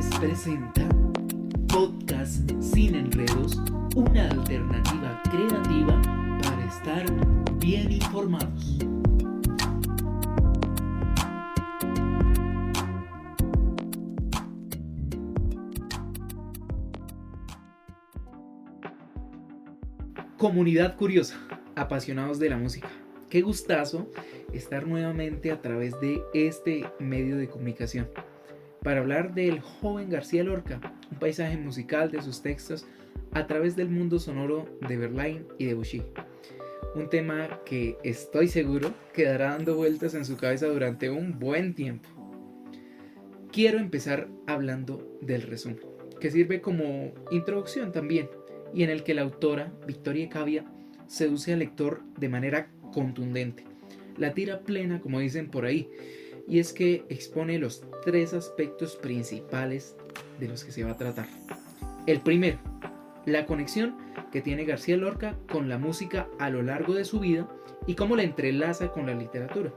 Ediciones presenta Podcast Sin Enredos, una alternativa creativa para estar bien informados. Comunidad curiosa, apasionados de la música. Qué gustazo estar nuevamente a través de este medio de comunicación para hablar del joven García Lorca, un paisaje musical de sus textos a través del mundo sonoro de Verlaine y Debussy. Un tema que estoy seguro quedará dando vueltas en su cabeza durante un buen tiempo. Quiero empezar hablando del resumen, que sirve como introducción también, y en el que la autora, Victoria Cavia, seduce al lector de manera contundente. La tira plena, como dicen por ahí, y es que expone los tres aspectos principales de los que se va a tratar. El primero, la conexión que tiene García Lorca con la música a lo largo de su vida y cómo la entrelaza con la literatura.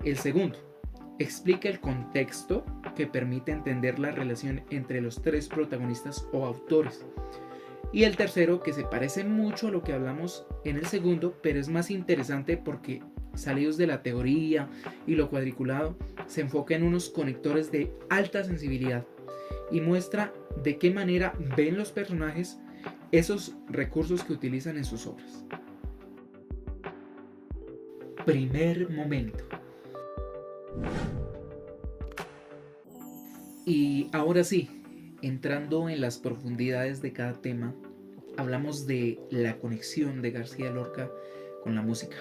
El segundo, explica el contexto que permite entender la relación entre los tres protagonistas o autores. Y el tercero, que se parece mucho a lo que hablamos en el segundo, pero es más interesante porque, salidos de la teoría y lo cuadriculado, se enfoca en unos conectores de alta sensibilidad y muestra de qué manera ven los personajes esos recursos que utilizan en sus obras. Primer momento. Y ahora sí, entrando en las profundidades de cada tema, hablamos de la conexión de García Lorca con la música,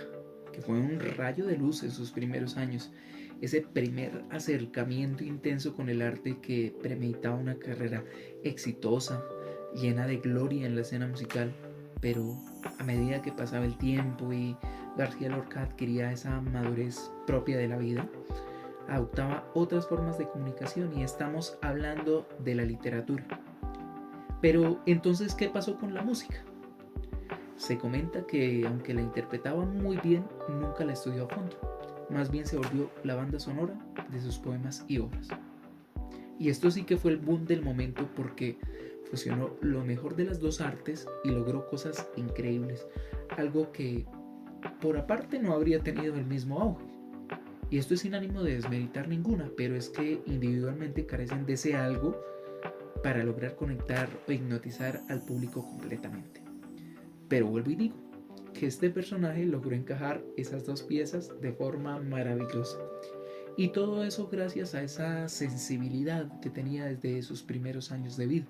que fue un rayo de luz en sus primeros años, ese primer acercamiento intenso con el arte que premeditaba una carrera exitosa, llena de gloria en la escena musical, pero a medida que pasaba el tiempo y García Lorca adquiría esa madurez propia de la vida, adoptaba otras formas de comunicación y estamos hablando de la literatura. Pero entonces, ¿qué pasó con la música? Se comenta que aunque la interpretaba muy bien, nunca la estudió a fondo. Más bien se volvió la banda sonora de sus poemas y obras. Y esto sí que fue el boom del momento porque fusionó lo mejor de las dos artes y logró cosas increíbles. Algo que por aparte no habría tenido el mismo auge. Y esto es sin ánimo de desmeritar ninguna, pero es que individualmente carecen de ese algo para lograr conectar o hipnotizar al público completamente. Pero vuelvo y digo que este personaje logró encajar esas dos piezas de forma maravillosa. Y todo eso gracias a esa sensibilidad que tenía desde sus primeros años de vida.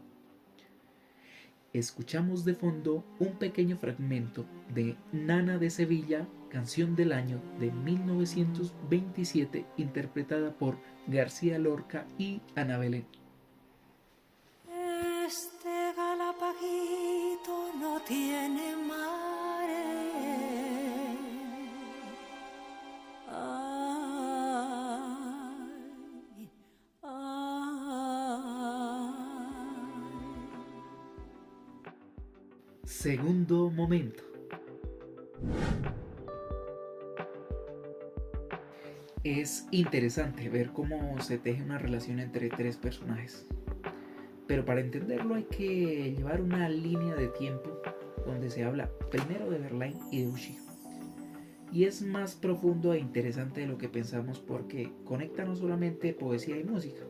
Escuchamos de fondo un pequeño fragmento de Nana de Sevilla, canción del año de 1927, interpretada por García Lorca y Ana Belén. Este Galapagito no tiene mares. Ay, ay. Segundo momento. Es interesante ver cómo se teje una relación entre tres personajes. Pero para entenderlo hay que llevar una línea de tiempo donde se habla primero de Verlaine y de Debussy. Y es más profundo e interesante de lo que pensamos porque conecta no solamente poesía y música,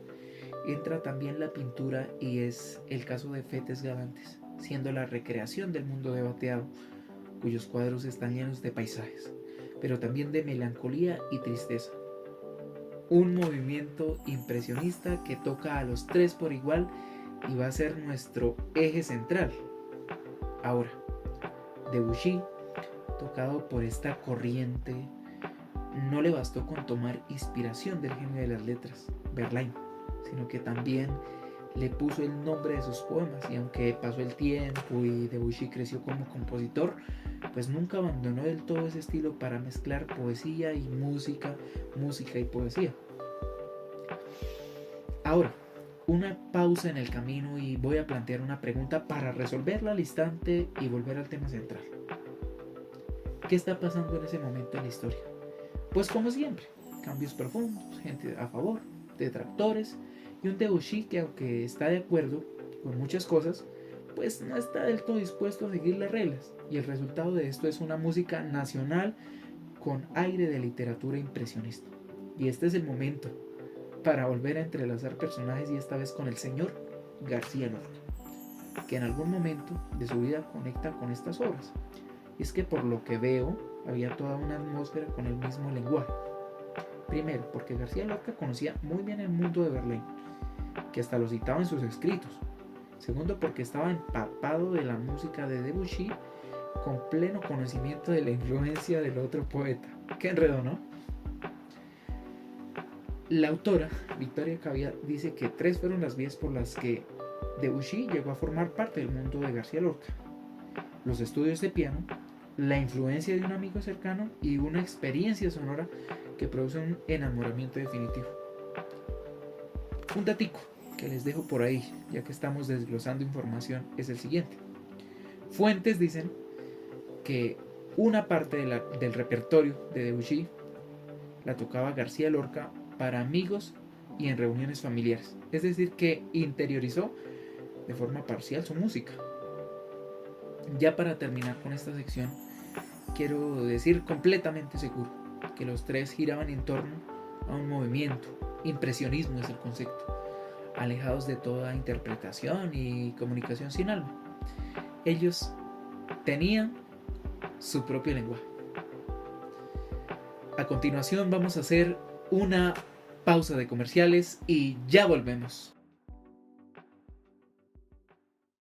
entra también la pintura y es el caso de Fetes Galantes, siendo la recreación del mundo de Bateado, cuyos cuadros están llenos de paisajes, pero también de melancolía y tristeza. Un movimiento impresionista que toca a los tres por igual y va a ser nuestro eje central. Ahora, Debussy, tocado por esta corriente, no le bastó con tomar inspiración del genio de las letras, Verlaine, sino que también le puso el nombre de sus poemas, y aunque pasó el tiempo y Debussy creció como compositor, pues nunca abandonó del todo ese estilo para mezclar poesía y música y poesía. Ahora, una pausa en el camino y voy a plantear una pregunta para resolverla al instante y volver al tema central. ¿Qué está pasando en ese momento en la historia? Pues como siempre, cambios profundos, gente a favor, detractores y un Debussy que, aunque está de acuerdo con muchas cosas, pues no está del todo dispuesto a seguir las reglas, y el resultado de esto es una música nacional con aire de literatura impresionista. Y este es el momento para volver a entrelazar personajes, y esta vez con el señor García Lorca, que en algún momento de su vida conecta con estas obras. Y es que, por lo que veo, había toda una atmósfera con el mismo lenguaje. Primero, porque García Lorca conocía muy bien el mundo de Verlaine, que hasta lo citaba en sus escritos. Segundo, porque estaba empapado de la música de Debussy, con pleno conocimiento de la influencia del otro poeta. Qué enredo, ¿no? La autora, Victoria Cavia, dice que 3 fueron las vías por las que Debussy llegó a formar parte del mundo de García Lorca: los estudios de piano, la influencia de un amigo cercano y una experiencia sonora que produce un enamoramiento definitivo. Un datico que les dejo por ahí, ya que estamos desglosando información, es el siguiente. Fuentes dicen que una parte del repertorio de Debussy la tocaba García Lorca para amigos y en reuniones familiares, es decir, que interiorizó de forma parcial su música. Ya para terminar con esta sección, quiero decir completamente seguro que los 3 giraban en torno a un movimiento. Impresionismo es el concepto, alejados de toda interpretación y comunicación sin alma. Ellos tenían su propio lenguaje. A continuación vamos a hacer una pausa de comerciales y ya volvemos.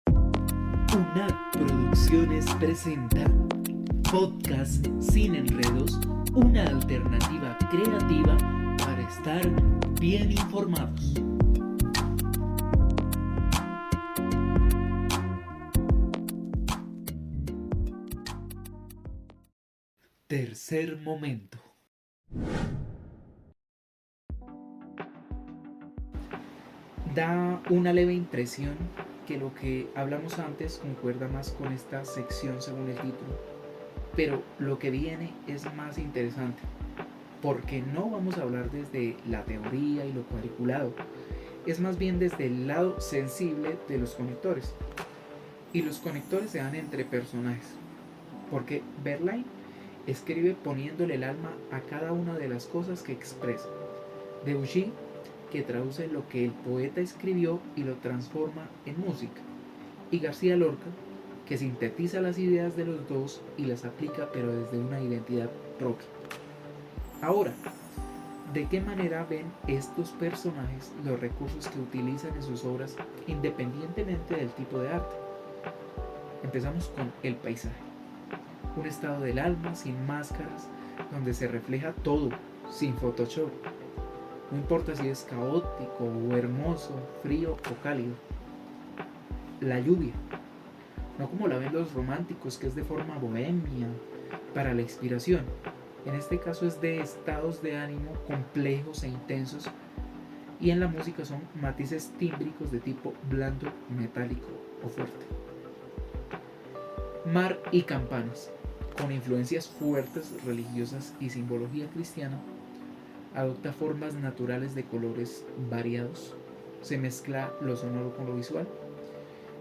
UNAD Producciones presenta Podcast Sin Enredos, una alternativa creativa para estar bien informados. Tercer momento. Da una leve impresión que lo que hablamos antes concuerda más con esta sección según el título, pero lo que viene es más interesante, porque no vamos a hablar desde la teoría y lo cuadriculado, es más bien desde el lado sensible de los conectores. Y los conectores se dan entre personajes, porque Verlaine escribe poniéndole el alma a cada una de las cosas que expresa. Debussy, que traduce lo que el poeta escribió y lo transforma en música. Y García Lorca, que sintetiza las ideas de los dos y las aplica, pero desde una identidad propia. Ahora, ¿de qué manera ven estos personajes los recursos que utilizan en sus obras, independientemente del tipo de arte? Empezamos con el paisaje, un estado del alma sin máscaras, donde se refleja todo, sin Photoshop. No importa si es caótico o hermoso, frío o cálido. La lluvia, no como la ven los románticos, que es de forma bohemia, para la inspiración. En este caso es de estados de ánimo complejos e intensos, y en la música son matices tímbricos de tipo blando, metálico o fuerte. Mar y campanas, con influencias fuertes religiosas y simbología cristiana, adopta formas naturales de colores variados, se mezcla lo sonoro con lo visual,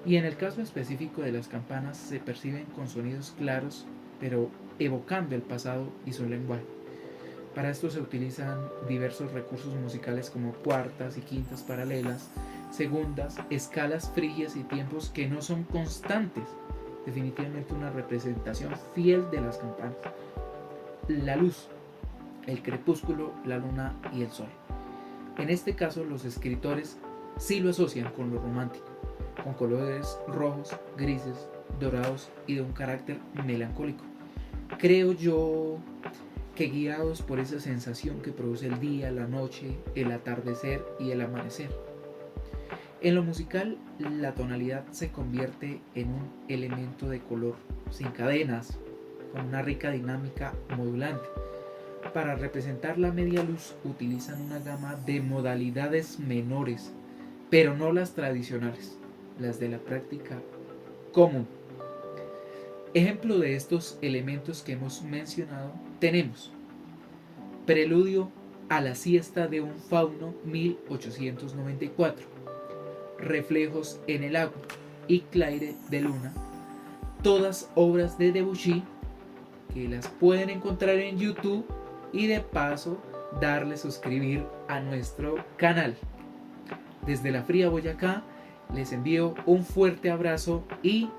y en el caso específico de las campanas se perciben con sonidos claros, pero evocando el pasado y su lenguaje. Para esto se utilizan diversos recursos musicales como cuartas y quintas paralelas, segundas, escalas frigias y tiempos que no son constantes. Definitivamente una representación fiel de las campanas. La luz, el crepúsculo, la luna y el sol. En este caso los escritores sí lo asocian con lo romántico, con colores rojos, grises, dorados y de un carácter melancólico. Creo yo que guiados por esa sensación que produce el día, la noche, el atardecer y el amanecer. En lo musical, la tonalidad se convierte en un elemento de color sin cadenas, con una rica dinámica modulante. Para representar la media luz utilizan una gama de modalidades menores, pero no las tradicionales, las de la práctica común. Ejemplo de estos elementos que hemos mencionado tenemos: preludio A la siesta de un fauno 1894, Reflejos en el agua y Claire de Luna, todas obras de Debussy que las pueden encontrar en YouTube y de paso darle suscribir a nuestro canal. Desde la fría Boyacá les envío un fuerte abrazo y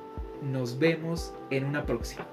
nos vemos en una próxima.